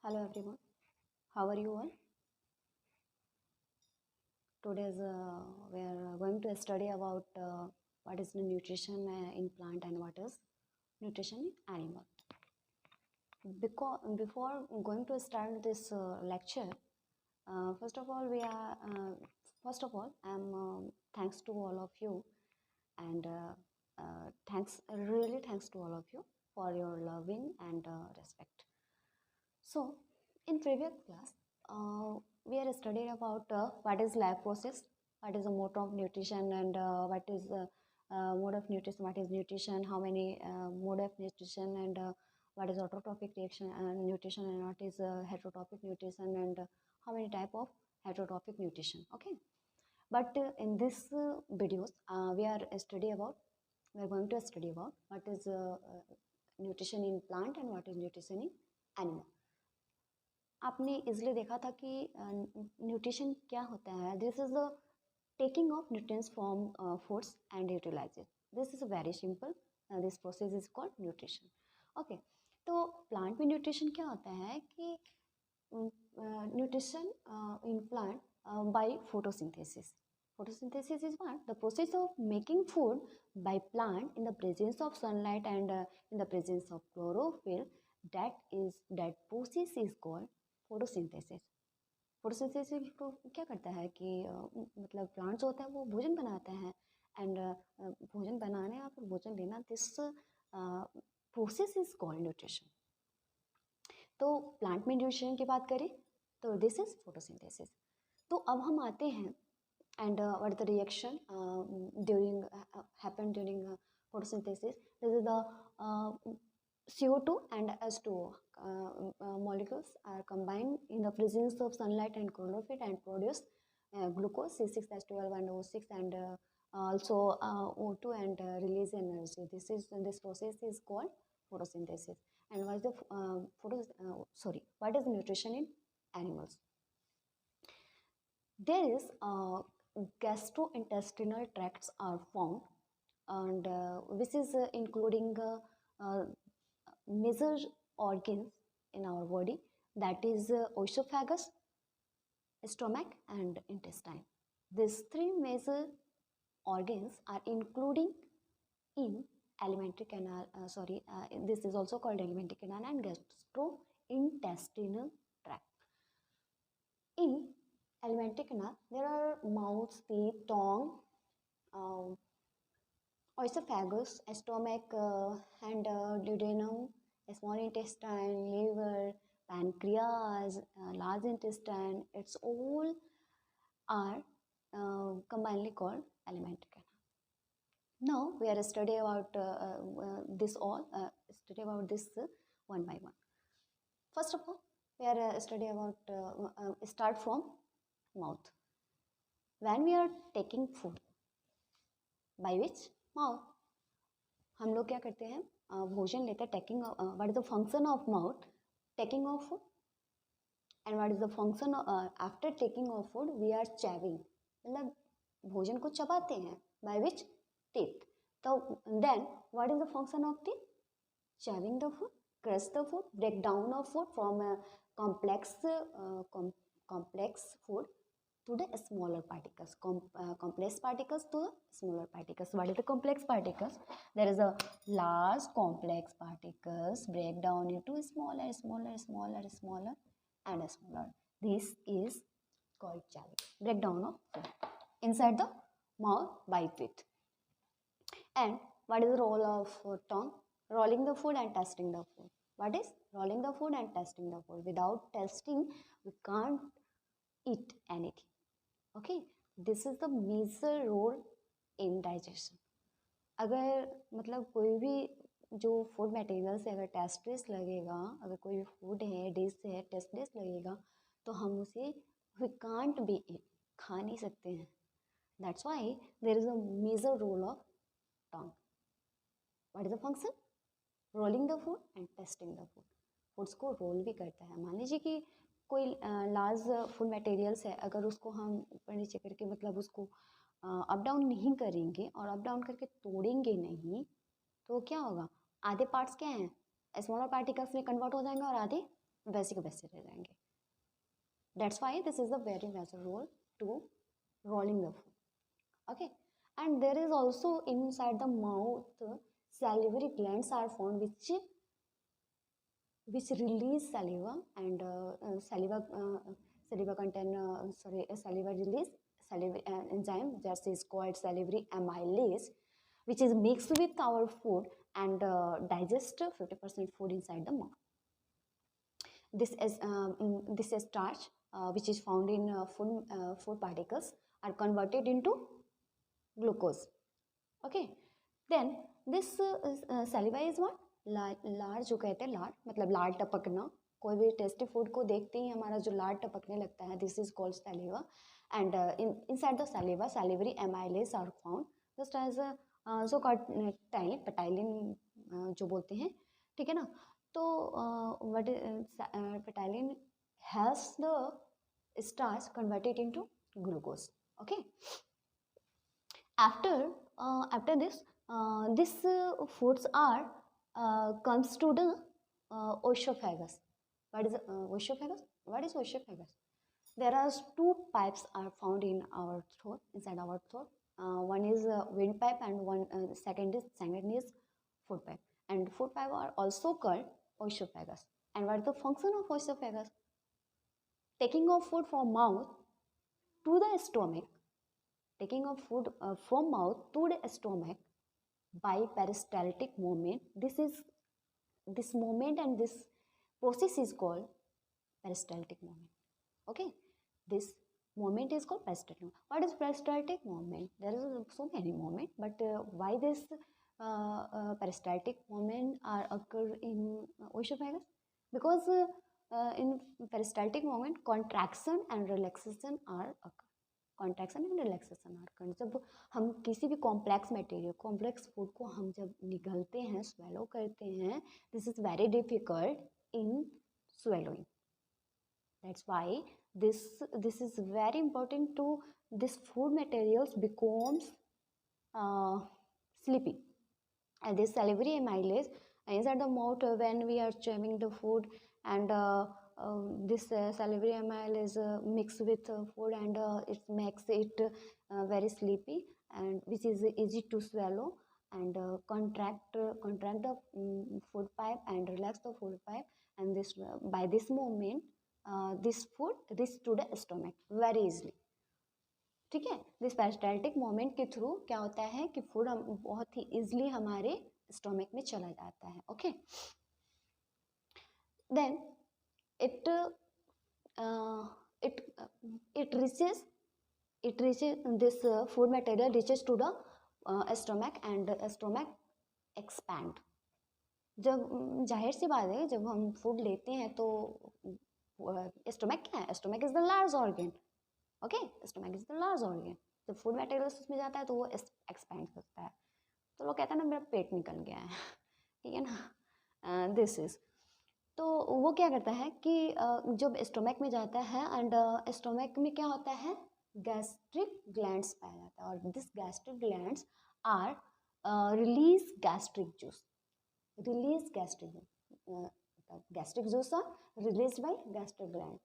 Hello everyone, how are you all? Today's we are going to study about what is the nutrition in plant and what is nutrition in animal. Before going to start this lecture, first of all I'm thanks to all of you and thanks to all of you for your loving and respect. So, in previous class, we are studying about what is lab process, what is the mode of nutrition, and what is mode of nutrition, what is nutrition, how many mode of nutrition, and what is autotrophic reaction and nutrition, and what is heterotrophic nutrition, and how many type of heterotrophic nutrition. Okay, but in this videos, we are going to study about what is nutrition in plant and what is nutrition in animal. आपने इसलिए देखा था कि nutrition क्या होता है. This is the taking of nutrients from foods and utilise it. This is very simple. This process is called nutrition. Okay, तो plant में न्यूट्रिशन क्या होता है कि nutrition in plant by photosynthesis. Photosynthesis is what? The process of making food by plant in the presence of sunlight and in the presence of chlorophyll. That process is called photosynthesis. Photosynthesis को क्या करता है कि मतलब plants होता है वो भोजन बनाते हैं एंड भोजन बनाने या फिर भोजन लेना, this process is called nutrition. तो प्लांट में न्यूट्रिशन की बात करें तो दिस इज फोटोसिंथेसिस. तो अब हम आते हैं and what is the reaction during happen during photosynthesis. This is the CO2 and H2O molecules are combined in the presence of sunlight and chlorophyll and produce glucose C6H12 and O6 and also O2 and release energy. This process is called photosynthesis. And what is the what is nutrition in animals? There is gastrointestinal tracts are found, and this is including major organs in our body, that is esophagus, stomach and intestine. These three major organs are including in alimentary canal, this is also called alimentary canal and gastrointestinal tract. In alimentary canal, there are mouth, teeth, tongue, esophagus, stomach, and duodenum, small intestine, liver, pancreas, large intestine. It's all are combinedly called alimentary canal. Now we are studying about this one by one. First of all, we are studying about start from mouth. When we are taking food, by which mouth, हम लोग क्या करते हैं, भोजन लेते हैं. Taking, what is the function of mouth? Taking of food. And what is the function after taking of food? We are chewing, मतलब भोजन को चबाते हैं. By which? टीथ. तो then what is the function of teeth? Chewing the food, crush the food, break down of food from complex food to the smaller particles, complex particles to the smaller particles. What is the complex particles? There is a large complex particles break down into smaller and smaller. This is called chewing, breakdown of food inside the mouth by teeth. And what is the role of tongue? Rolling the food and tasting the food. What is rolling the food and tasting the food? Without tasting, we can't eat anything. Okay, this is the major role in digestion. अगर मतलब कोई भी जो food material से अगर tasteless लगेगा, अगर कोई फूड है, डिश है, टेस्टलेस लगेगा, तो हम उसे वी कांट बी इट, खा नहीं सकते हैं. That's why there is a major role of tongue. What is the function? Rolling the food and tasting the food. Foods को रोल भी करता है. मान लीजिए कि कोई लार्ज फूड मटेरियल्स है, अगर उसको हम ऊपर नीचे करके मतलब उसको अप डाउन नहीं करेंगे और अप डाउन करके तोड़ेंगे नहीं, तो क्या होगा? आधे पार्ट्स क्या हैं? स्मॉलर पार्टिकल्स में कन्वर्ट हो जाएंगे और आधे वैसे के वैसे रह जाएंगे. That's why this is a very major role to rolling the food. Okay, and there is also inside the mouth salivary glands are found which release saliva and saliva contain saliva release saliva enzyme that is called salivary amylase, which is mixed with our food and digest 50% food inside the mouth. This is starch which is found in food particles are converted into glucose. Okay, then this saliva is what लार जो कहते हैं लार मतलब लार टपकना. कोई भी tasty food को देखते ही हमारा जो लार टपकने लगता है, this is called saliva. And inside the saliva salivary amylase are found just as जो पेटाइलिन जो बोलते हैं, ठीक है ना. तो what ptyalin helps the starch converted into glucose. Okay, after this foods are comes to the oesophagus. What is oesophagus? What is oesophagus? There are two pipes are found in our throat, inside our throat. One is windpipe and one second is food pipe. And food pipe are also called oesophagus. And what is the function of oesophagus? Taking of food from mouth to the stomach. Taking of food from mouth to the stomach by peristaltic movement. This movement and this process is called peristaltic movement. Okay, this movement is called peristaltic movement. What is peristaltic movement? There is so many movement, but why this peristaltic movement are occur in oesophagus? Because in peristaltic movement contraction and relaxation are occur. Contraction and relaxation are करना. जब हम किसी भी complex material complex food को हम जब निगलते हैं swallow करते हैं, this is very difficult in swallowing. That's why this is very important to this food materials becomes sleepy. And this salivary amylase inside the mouth when we are chewing the food and this salivary amylase mixed with food and it makes it very sleepy and which is easy to swallow and contract the food pipe and relax the food pipe, and this by this movement this food reach to the stomach very easily. ठीक है, this peristaltic moment के through क्या होता है कि food हम बहुत ही easily हमारे स्टोमक में चला जाता है. Okay, then it reaches this food material reaches to the stomach and stomach expand. जब जाहिर सी बात है जब हम फूड लेते हैं तो स्टोमक क्या है? Stomach is the large organ. Okay, stomach is the large organ. जब फूड मटेरियल्स उसमें जाता है तो वो एक्सपैंड करता है. तो लोग कहते हैं ना मेरा पेट निकल गया है, ठीक है ना. दिस इज तो वो क्या करता है कि जब स्टोमक में जाता है एंड स्टोमक में क्या होता है, गैस्ट्रिक ग्लैंड्स पाया जाता है और this gastric glands are release gastric juice. Gastric juice are released by gastric gland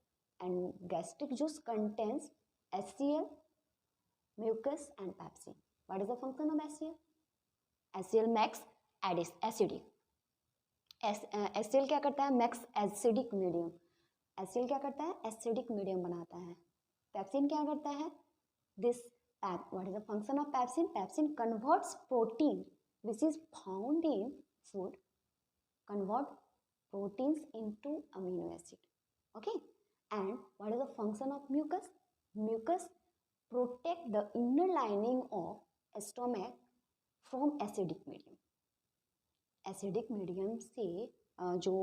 and gastric juice contains HCl, mucus and pepsin. What is the function of HCl? HCl makes acidic. HCl क्या करता है? Makes acidic medium. HCl क्या करता है? Acidic medium बनाता है. Pepsin क्या करता है? What is the function of pepsin? Pepsin converts protein which is found in food, convert proteins into amino acid. Okay, and what is the function of mucus? Mucus protect the inner lining of stomach from acidic medium. Acidic medium से जो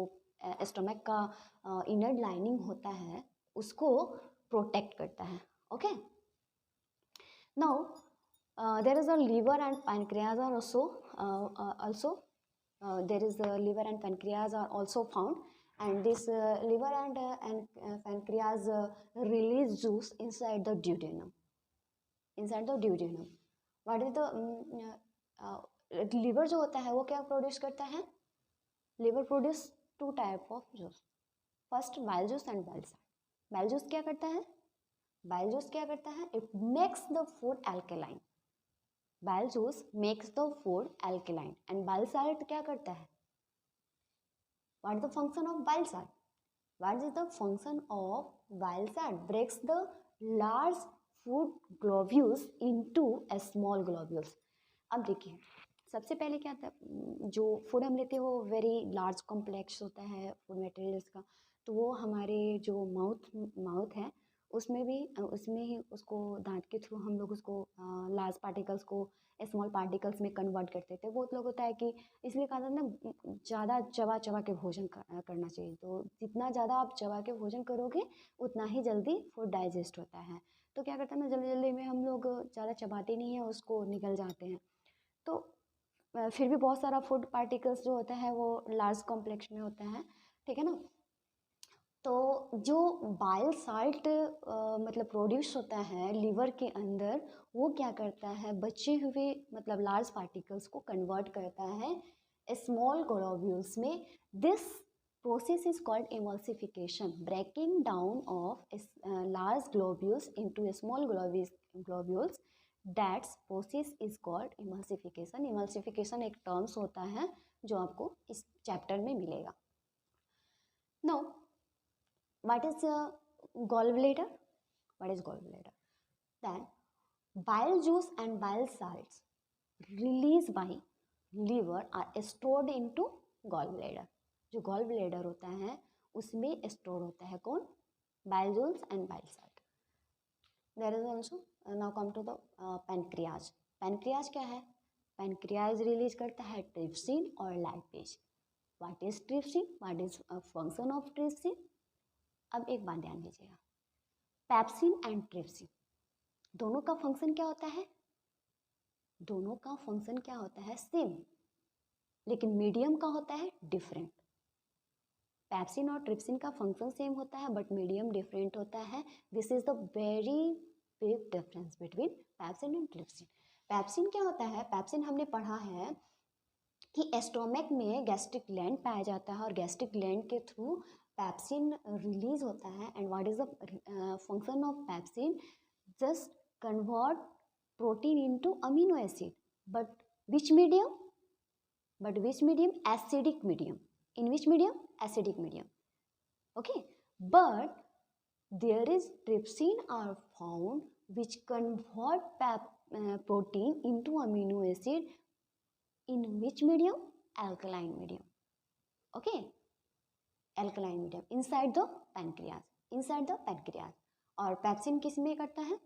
stomach का inner lining होता है उसको protect करता है. Okay, now there is a liver and pancreas are also there is liver and pancreas are also found, and this liver and pancreas release juice inside the duodenum. What is the liver जो होता है वो क्या produce करता है? Liver produce 2 type of juice. First bile juice and bile salt. Bile juice क्या करता है? बाइल जूस क्या करता है? It makes the food alkaline. Bile juice makes the food alkaline and bile salt क्या करता है? What is the function of bile salt? What is the function of bile salt? Breaks the large food globules into a small globules. अब देखिए, सबसे पहले क्या आता है, जो फूड हम लेते हैं वो वेरी लार्ज कॉम्प्लेक्स होता है फूड मटेरियल्स का, तो वो हमारे जो माउथ है उसमें ही उसको दांत के थ्रू हम लोग उसको लार्ज पार्टिकल्स को स्मॉल पार्टिकल्स में कन्वर्ट करते थे. बहुत लोग होता है कि इसलिए कहा जाता है ना, ज़्यादा चबा चबा के भोजन करना चाहिए. तो जितना ज़्यादा आप चबा के भोजन करोगे उतना ही जल्दी फूड डाइजेस्ट होता है. तो क्या करता है ना, जल्दी जल्दी में हम लोग ज़्यादा चबाते नहीं हैं, उसको निकल जाते हैं. तो फिर भी बहुत सारा फूड पार्टिकल्स जो होता है वो लार्ज कॉम्प्लेक्स में होता है, ठीक है ना. तो जो बाइल साल्ट मतलब प्रोड्यूस होता है लीवर के अंदर, वो क्या करता है, बचे हुए मतलब लार्ज पार्टिकल्स को कन्वर्ट करता है स्मॉल ग्लोब्यूल्स में. This process is called emulsification, breaking down of large globules into small globules. That process is called emulsification. Emulsification एक टर्म्स होता है जो आपको इस चैप्टर में मिलेगा. Now, what is gallbladder? What is gallbladder? Then bile juice and bile salts released by liver are stored into gallbladder. जो gallbladder होता है उसमें स्टोर होता है कौन? Bile juice and bile salt. There is also, now come to the pancreas. Pancreas क्या है? Pancreas release करता है ट्रिप्सिन और lipase. What is trypsin? What is function of trypsin? अब एक बात ध्यान दीजिएगा, पैप्सिन एंड ट्रिप्सिन दोनों का फंक्शन क्या होता है? दोनों का फंक्शन क्या होता है? सेम, लेकिन मीडियम का होता है डिफरेंट. पैप्सिन और ट्रिप्सिन का फंक्शन सेम होता है बट मीडियम डिफरेंट होता है. This is the very big difference between pepsin and trypsin. Pepsin क्या होता है? पैप्सिन हमने पढ़ा है कि एस्टोमक में गैस्ट्रिक ग्लैंड पाया जाता है और गैस्ट्रिक ग्लैंड के थ्रू पैप्सिन रिलीज होता है. And what is the function of pepsin? Just convert protein into amino acid. But which medium? Acidic medium. In which medium? Acidic medium. Okay, but there is trypsin are found which convert protein into amino acid. In which medium? Alkaline medium. Okay, alkaline medium inside the pancreas. और pepsin किस में करता है?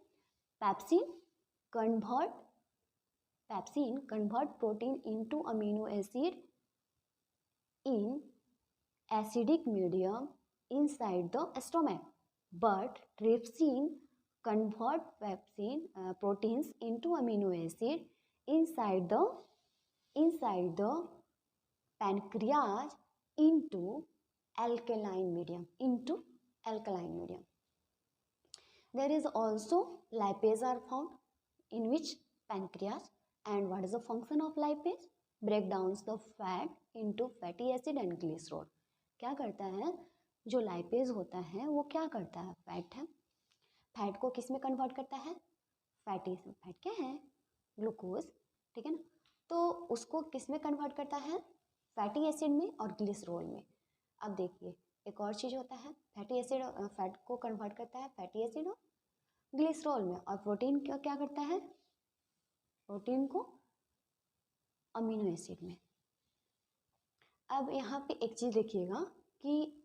Pepsin convert protein into amino acid in acidic medium inside the stomach. But trypsin convert proteins into amino acid inside the pancreas into alkaline medium. There is also lipase are found in which pancreas. And what is the function of lipase? Break down the fat into fatty acid and glycerol. क्या करता है? जो lipase होता है वो क्या करता है? फैट को किस में कन्वर्ट करता है? फैट क्या है? ग्लूकोज, ठीक है ना. तो उसको किस में कन्वर्ट करता है? फैटी एसिड में और ग्लिसरॉल में. अब देखिए, एक और चीज़ होता है, फैटी एसिड फैट को कन्वर्ट करता है फैटी एसिड और ग्लिसरॉल में. और प्रोटीन क्या करता है? प्रोटीन को अमीनो एसिड में. अब यहाँ पे एक चीज़ देखिएगा कि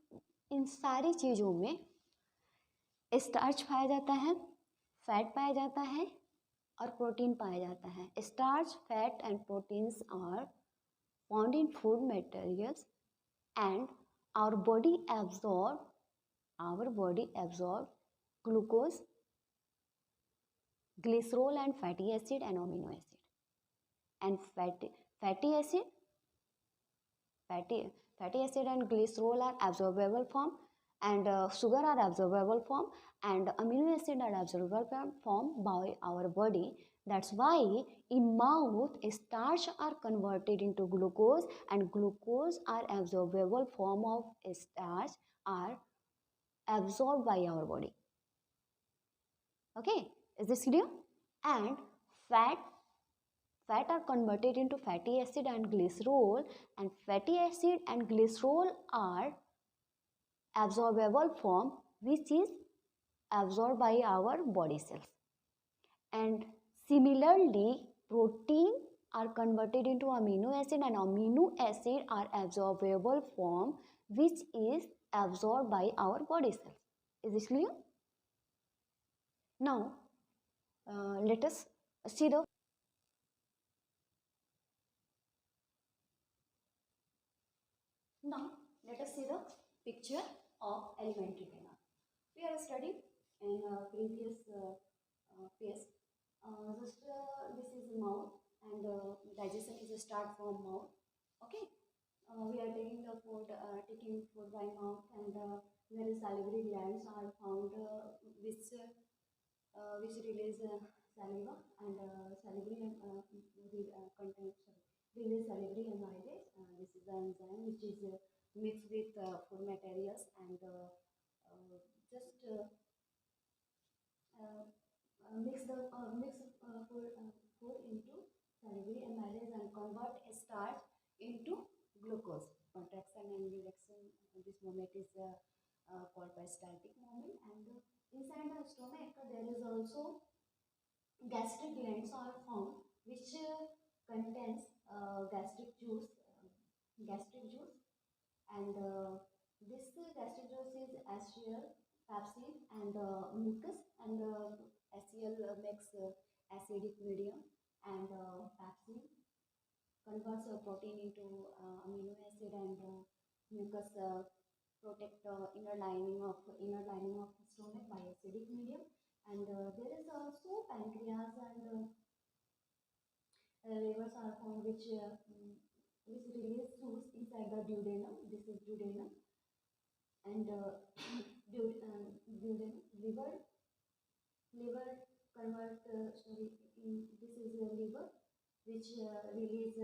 इन सारी चीज़ों में स्टार्च पाया जाता है, फैट पाया जाता है और प्रोटीन पाया जाता है. Starch, fat and proteins are found in food materials and our body absorb glucose, glycerol and fatty acid and amino acid. And fatty acid and glycerol are absorbable form, and sugar are absorbable form, and amino acid are absorbable form by our body. That's why in mouth starch are converted into glucose, and glucose are absorbable form of starch are absorbed by our body. Okay, is this clear? And fat are converted into fatty acid and glycerol, and fatty acid and glycerol are absorbable form which is absorbed by our body cells. And similarly, protein are converted into amino acid, and amino acid are absorbable form which is absorbed by our body cells. Is this clear? Now let us see the picture of alimentary canal. We are studying in previous phase. This is mouth, and digestion is a start from mouth. Okay, we are taking the food, taking food by mouth, and there is salivary glands are found which release saliva, and salivary contains release salivary amylase. This is the enzyme which is mixed with food materials, and just food into salivary amylase and convert starch into glucose. Contraction and relaxation. This moment is called peristaltic moment. And inside the stomach, there is also gastric glands are found, which contains gastric juice, and this gastric juice is HCl, pepsin, and mucus, and HCl makes acidic medium, and pepsin converts protein into amino acid, and mucus protect inner lining of stomach by acidic medium. And there is also pancreas and livers are found, which release juice inside the duodenum. This is duodenum, and duodenum liver convert this is liver, which release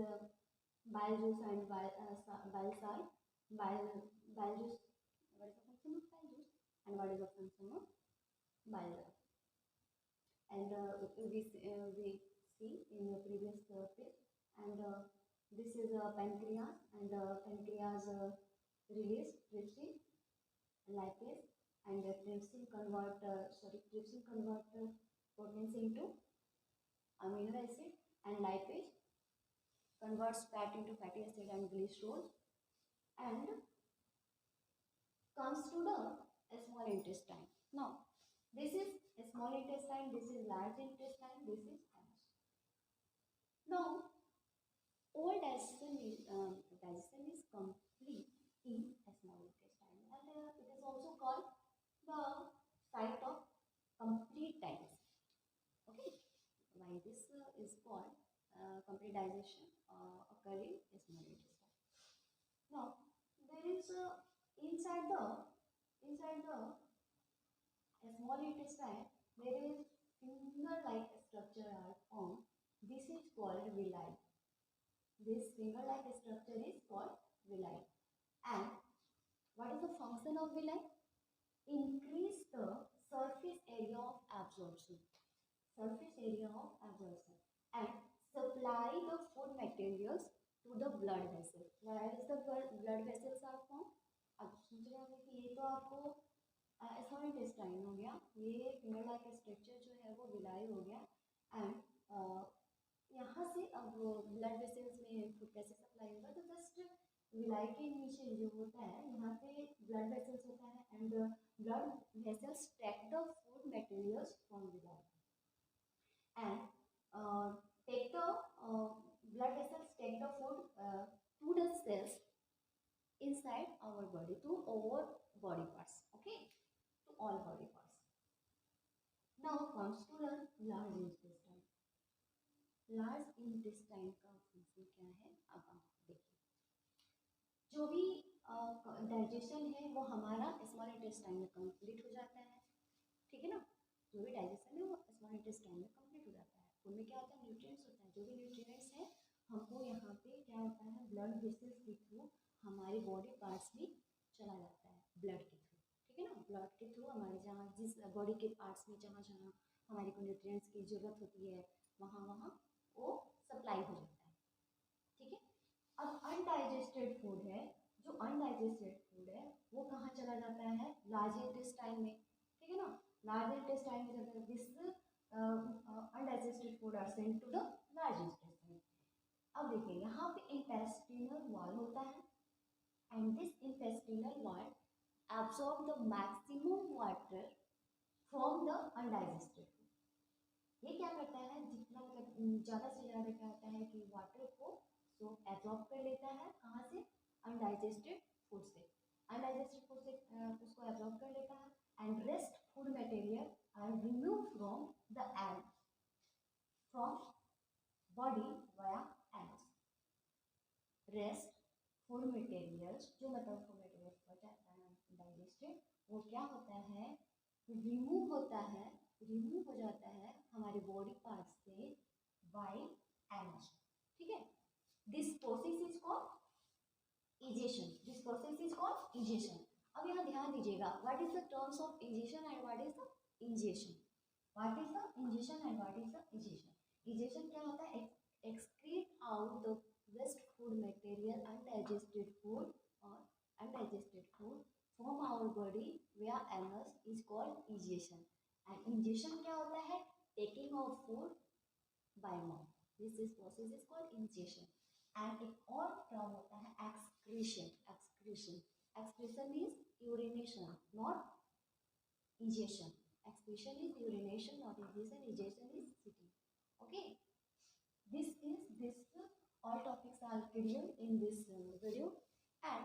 bile juice and bile salt. Bile juice. What is the function of bile juice? And what is the function of bile? And we see in the previous page. And this is pancreas, and pancreas release trypsin, lipase, and trypsin convert proteins into amino acid, and lipase converts fat into fatty acid and glycerol, and comes to the small intestine. Now this is small intestine, this is large intestine, this is fat. Now all digestion is complete in small intestine, and it is also called the site of complete digestion. Okay, why this is called complete digestion occurring in small intestine. Now there is inside the small intestine, there is finger-like structure are formed. This is called villi. This finger-like structure is called villi. And what is the function of villi? Increase the surface area of absorption. And supply the food materials to the blood vessel. Where is the blood vessels are formed? अब सोच रहे होंगे कि ये तो आपको small intestine हो गया, ये फिंगर लाइक स्ट्रक्चर जो है वो विलाई हो गया, एंड यहाँ से अब ब्लड वेसल्स में फूड कैसे सप्लाई होगा? तो जस्ट विलाई के नीचे जो होता है यहाँ पे ब्लड वेसल्स होता है, and blood vessels take the food materials from villi, and take the blood vessels take the food to the cells inside our body, to all body parts. Okay, to all body parts. Now comes to the large intestine. large intestine का function क्या है? अब आप देखिए, जो भी digestion है वो हमारा स्मॉल इंटेस्टाइन में कंप्लीट हो जाता है, ठीक है ना? जो भी डाइजेशन है वो स्मॉल इंटेस्टाइन में कंप्लीट हो जाता है। उनमें क्या होता है? न्यूट्रिएंट्स होता है। जो भी न्यूट्रिएंट्स है हमको यहाँ पे क्या होता है? ब्लड वेसल्स के थ्रू हमारे बॉडी पार्ट्स में चला जाता है, ब्लड के थ्रू, ठीक है ना। ब्लड के थ्रू हमारे जहाँ जिस बॉडी के पार्ट्स में जहाँ जहाँ हमारे को न्यूट्रिएंट्स की ज़रूरत होती है वहाँ वहाँ वो सप्लाई हो जाता है, ठीक है। अब अनडाइजेस्टेड फूड है, जो अनडाइजेस्टेड फूड है वो कहाँ चला जाता है, लार्ज इंटेस्टाइन में, ठीक है ना। लार्ज इंटेस्टाइन में जाता है। This undigested food are sent to the large intestine. अब देखिए यहाँ पे इंटेस्टिनल वॉल होता है and this intestinal wall absorb the maximum water from the undigested food. ये क्या करता है, जितना मतलब ज़्यादा से ज़्यादा क्या होता है कि वाटर को तो एब्जॉर्ब कर लेता है, कहाँ से, अनडाइजेस्टेड फूड से। अनडाइजेस्टेड फूड से उसको एब्जॉर्ब कर लेता है and rest food material are remove from the end from body via ends. Rest food materials, जो मतलब फूड मटेरियल्स बचा है डाइजेस्टेड, वो क्या होता है, रिमूव होता है, रिमूव हो जाता है हमारे बॉडी पार्ट से बाय एनर्जी, ठीक है। This process is called egestion, this process is called egestion. अब यहाँ ध्यान दीजिएगा, what is the terms of egestion and what is the ingestion, what is the ingestion and what is the egestion. Egestion क्या होता है, excrete out the waste food material, undigested food or undigested food from our body via anus is called ingestion. And ingestion क्या होता है, taking of food by mouth. This is process is called ingestion. And एक और term होता है excretion. Excretion. Excretion is urination, not ingestion. Excretion is urination, not ingestion. Ingestion is sitting. Okay. This all topics are scheduled in this video, and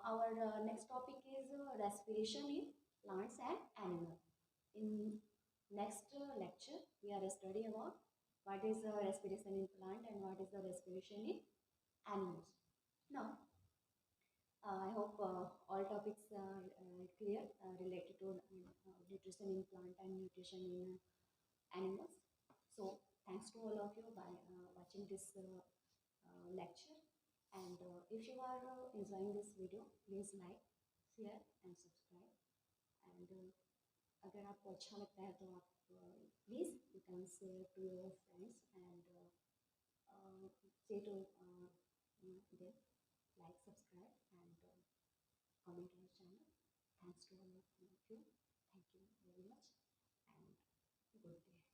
our next topic is respiration in plants and animals. In next lecture we are study about what is respiration in plant and what is the respiration in animals. Now I hope all topics are clear related to nutrition in plant and nutrition in animals. So thanks to all of you by watching this lecture, and if you are enjoying this video, please like, share and subscribe. And अगर आपको अच्छा लगता है तो आप please you can share to your friends and say to them, like, subscribe and comment on our channel. Thanks to all of you. Thank you very much and good day.